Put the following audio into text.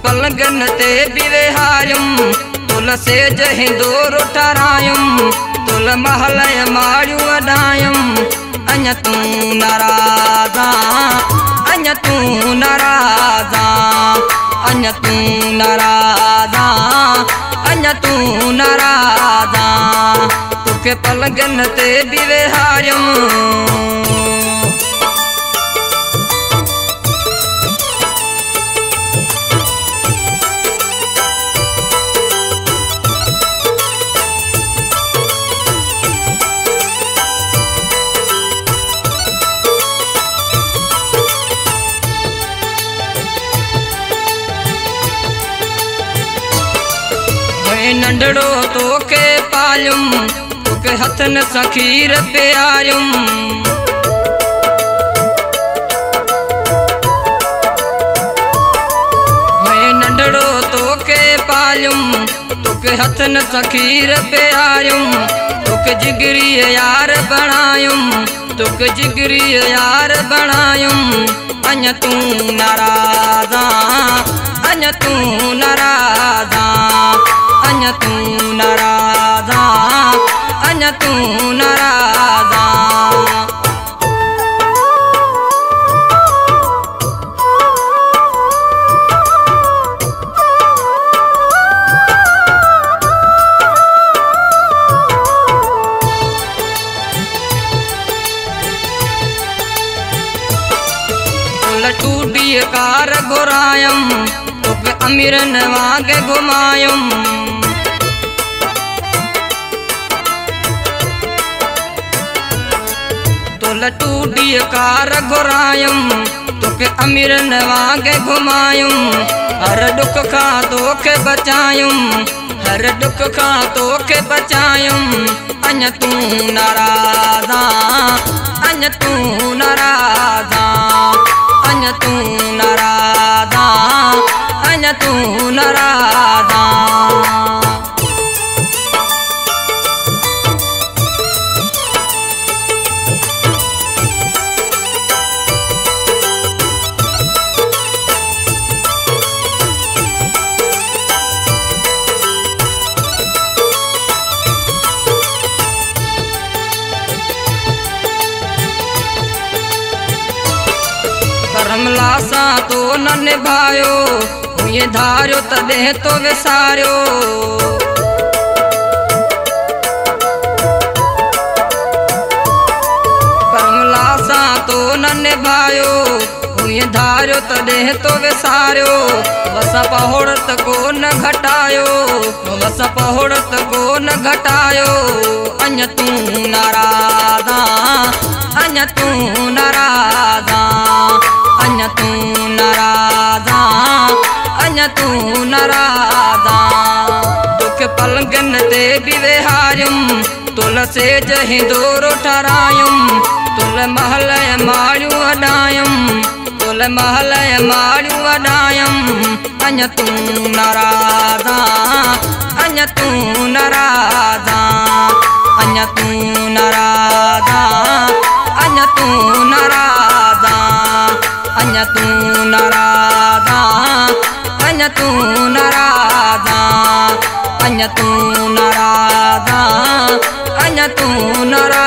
पलंगन ते बिवेहायुम तुल से जहीं दूर ठहरायुम तुल महलय माड़ियूं वॾायुम अञा तू नाराज़ा अञा तू नाराज़ा अञा तू नाराज़ा अञा तू नाराज़ा तुखे पलंगन ते बिवेहायुम नंढड़ो तोखे पालुम तोखे हथन सां खीर पियारुम नंढड़ो तोखे पालुम तोखे हथन सां खीर पियारुम तोखे जिगरी यार बणायुम तोखे जिगरी यार बणायुम अञा तू नाराज़ा अञा तू नाराज़ा अञा तू नाराज़ा अञा तू नाराज़ा टूटी कार घुरायम तोखे अमीरन वांगे घुमायुम टूटी कार घुरायुम तोखे अमीरन वांगे घुमायुम हर दुख खां तोखे बचायुम हर दुख खां तोखे बचायुम अञा तू नाराज़ा अञा तू नाराज़ा अञा तू नाराज़ा अञा तू नाराज़ा करमला सां तो न निभायो ये धारियो तॾहिं तो विसारियो करमला सां तो न निभायो ये धारियो तॾहिं तो विसारियो वस पहोड़त को न घटायो वस पहोड़त को न घटायो अञा तू नाराज़ा अञा तू नाराज़ा अञा तू नाराज़ा अञा तू नाराज़ा तोखे पलंगन ते बिवेहायुम तुल से जहीं दूर ठहरायुम तुल महलय माड़ियूं वॾायुम तुल महलय माड़ियूं वॾायुम अञा तू नाराज़ा अञा तू नाराज़ा अञा तू नाराज़ा अञा तू नाराज़ा अञा तू नाराज़ा अञा तू नाराज़ा अञा तू नाराज़ा अञा तू नाराज़ा।